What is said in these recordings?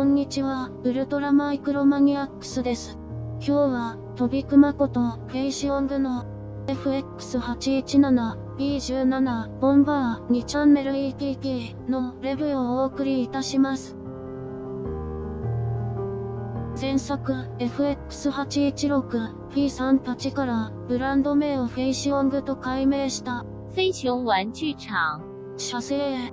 んにちは、ウルトラマイクロマニアックスです。今日は、飛び熊ことフェイシオングの FX817B17 ボンバー2チャンネル EPP のレビューをお送りいたします。前作 FX816P38 からブランド名をフェイシオングと改名した飞熊玩具厂写生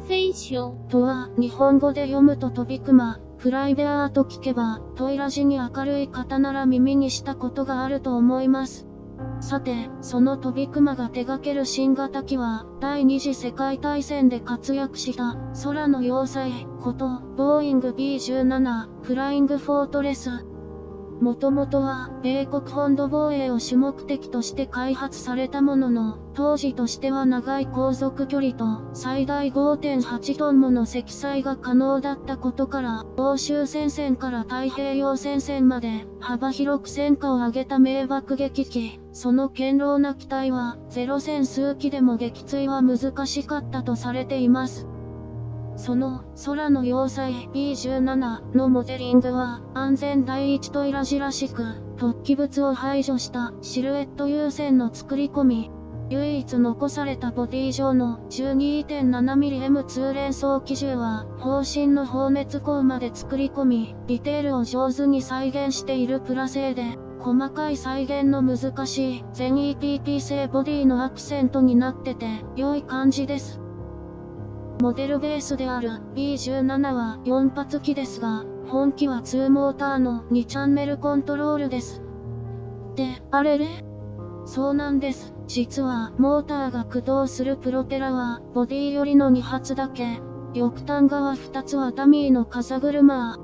飛熊とは日本語で読むと飛び熊、プライベアーと聞けばトイラジに明るい方なら耳にしたことがあると思います。さて、その飛び熊が手掛ける新型機は第二次世界大戦で活躍した空の要塞ことボーイング B17 フライングフォートレス。もともとは米国本土防衛を主目的として開発されたものの、当時としては長い航続距離と最大 5.8 トンもの積載が可能だったことから、欧州戦線から太平洋戦線まで幅広く戦果を上げた名爆撃機。その堅牢な機体は0戦数機でも撃墜は難しかったとされています。その空の要塞 B17 のモデリングは安全第一トイラジらしく、突起物を排除したシルエット優先の作り込み、唯一残されたボディ上の 12.7mm2 連装機銃は砲身の放熱口まで作り込み、ディテールを上手に再現しているプラ製で、細かい再現の難しい全 EPP 製ボディのアクセントになってて良い感じです。モデルベースである B17 は4発機ですが、本機は2モーターの2チャンネルコントロールです。で、あれれ？そうなんです。実は、モーターが駆動するプロペラは、ボディ寄りの2発だけ。翼端側2つはダミーの風車。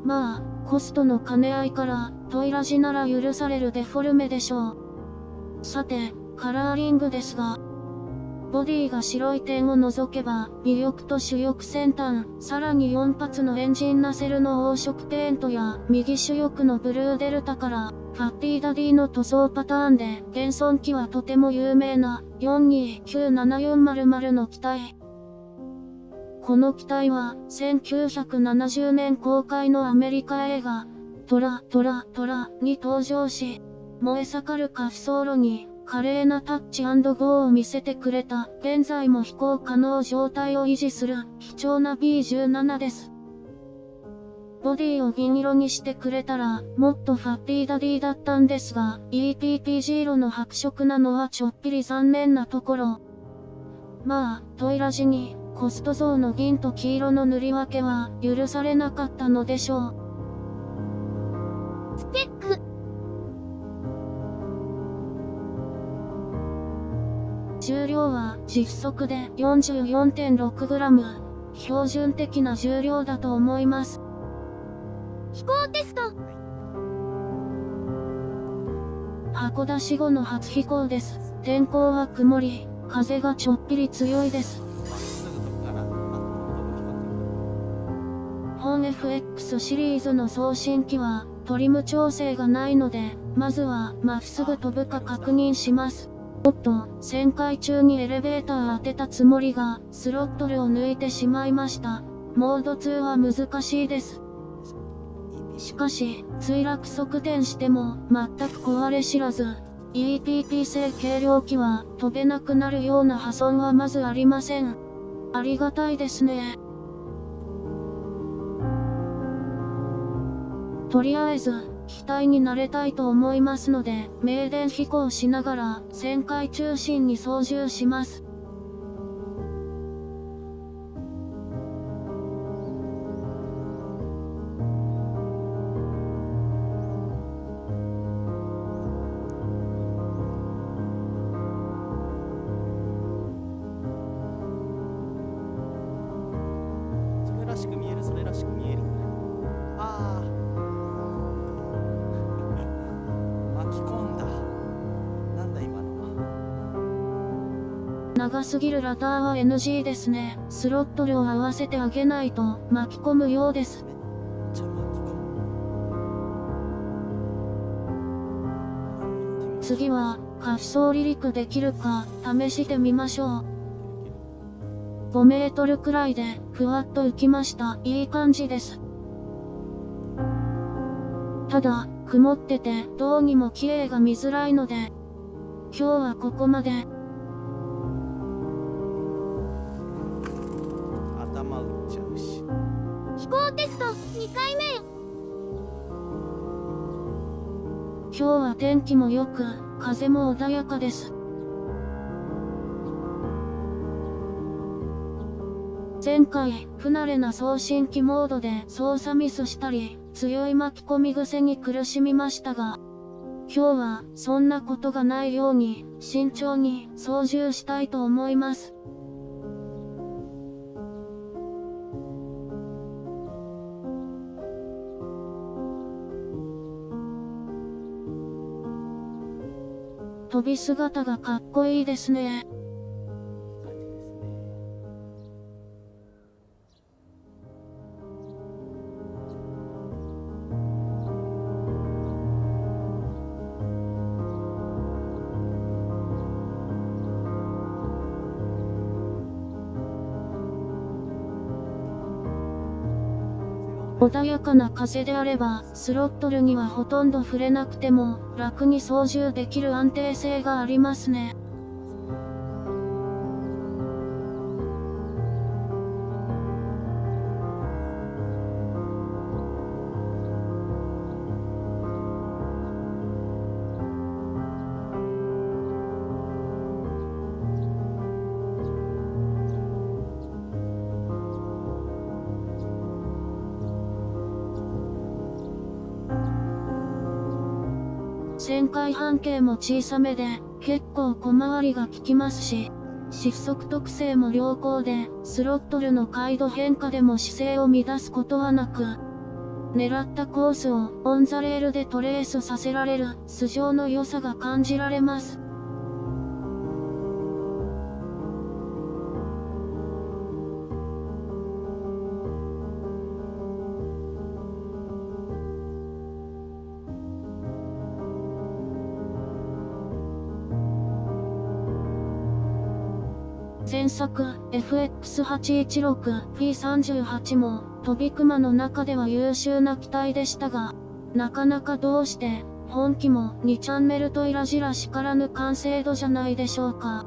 まあ、コストの兼ね合いから、トイラジなら許されるデフォルメでしょう。さて、カラーリングですが、ボディが白い点を除けば、尾翼と主翼先端、さらに4発のエンジンナセルの黄色ペイントや、右主翼のブルーデルタから、ファッティダディの塗装パターンで、現存機はとても有名な、429740の機体。この機体は、1970年公開のアメリカ映画、トラに登場し、燃え盛る滑走路に、華麗なタッチ&ゴーを見せてくれた、現在も飛行可能状態を維持する、貴重な B17 です。ボディを銀色にしてくれたら、もっとファッティダディだったんですが、EPP 色の白色なのはちょっぴり残念なところ。まあ、トイラジに、コスト増の銀と黄色の塗り分けは、許されなかったのでしょう。スペック重量は実測で 44.6g。標準的な重量だと思います。飛行テスト函館後の初飛行です。天候は曇り、風がちょっぴり強いです。本 FX シリーズの送信機はトリム調整がないので、まずはまっすぐ飛ぶか確認します。おっと、旋回中にエレベーター当てたつもりが、スロットルを抜いてしまいました。モード2は難しいです。しかし、墜落側転しても、全く壊れ知らず、EPP 製軽量機は、飛べなくなるような破損はまずありません。ありがたいですね。とりあえず、機体に慣れたいと思いますので、明電飛行しながら、旋回中心に操縦します。それらしく見える、それらしく見える。ああ。巻き込んだ。なんだ今のは。長すぎるラダーは NG ですね。スロットルを合わせてあげないと巻き込むようです。めっちゃ巻き込む。次は滑走離陸できるか試してみましょう。5メートルくらいで、ふわっと浮きました。いい感じです。ただ、曇ってて、どうにも綺麗が見づらいので、今日はここまで。頭打っちゃうし。飛行テスト2回目。今日は天気も良く、風も穏やかです。前回、不慣れな送信機モードで操作ミスしたり、強い巻き込み癖に苦しみましたが、今日はそんなことがないように慎重に操縦したいと思います。飛び姿がかっこいいですね。感じですね。穏やかな風であれば、スロットルにはほとんど触れなくても、楽に操縦できる安定性がありますね。旋回半径も小さめで、結構小回りが効きますし、失速特性も良好で、スロットルの回路変化でも姿勢を乱すことはなく、狙ったコースをオンザレールでトレースさせられる素性の良さが感じられます。前作 FX816P38 も飛び熊の中では優秀な機体でしたが、なかなかどうして本機も2チャンネルといらじらしからぬ完成度じゃないでしょうか。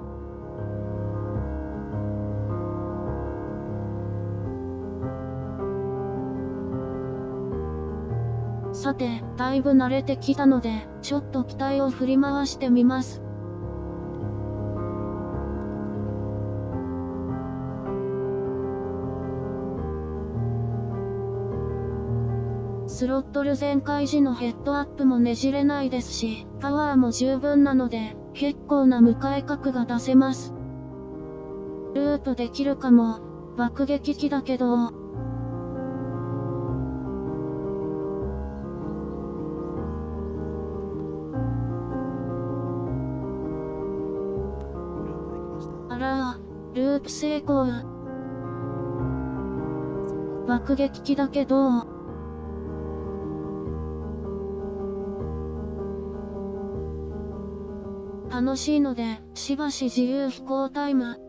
さて、だいぶ慣れてきたので、ちょっと機体を振り回してみます。スロットル全開時のヘッドアップもねじれないですし、パワーも十分なので、結構な向かい角が出せます。ループできるかも、爆撃機だけど。あらあ、ループ成功。爆撃機だけど。楽しいので、しばし自由飛行タイム。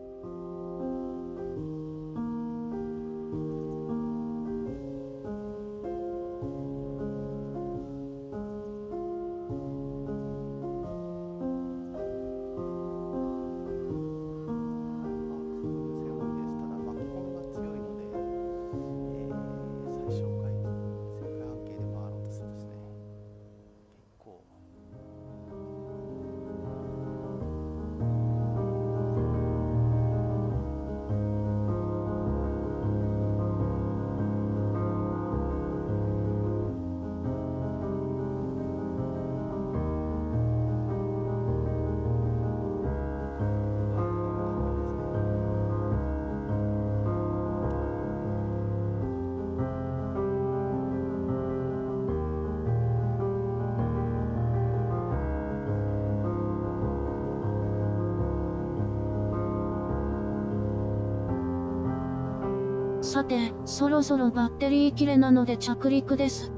さて、そろそろバッテリー切れなので着陸です。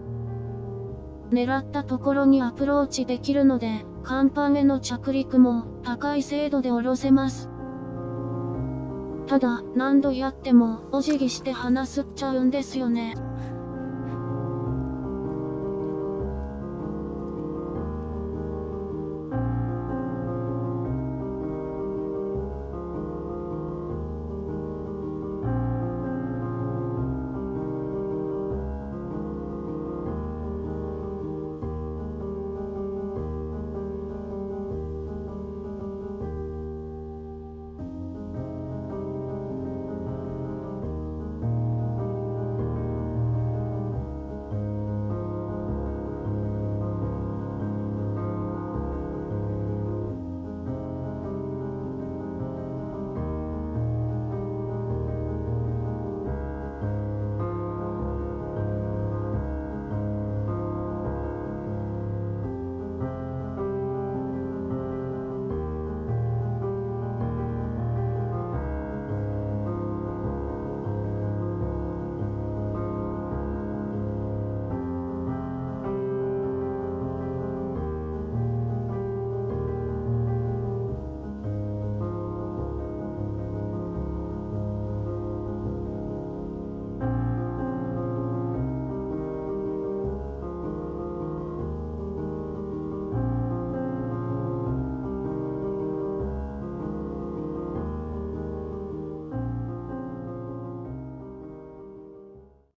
狙ったところにアプローチできるので、甲板への着陸も高い精度で下ろせます。ただ、何度やっても、お辞儀して話すっちゃうんですよね。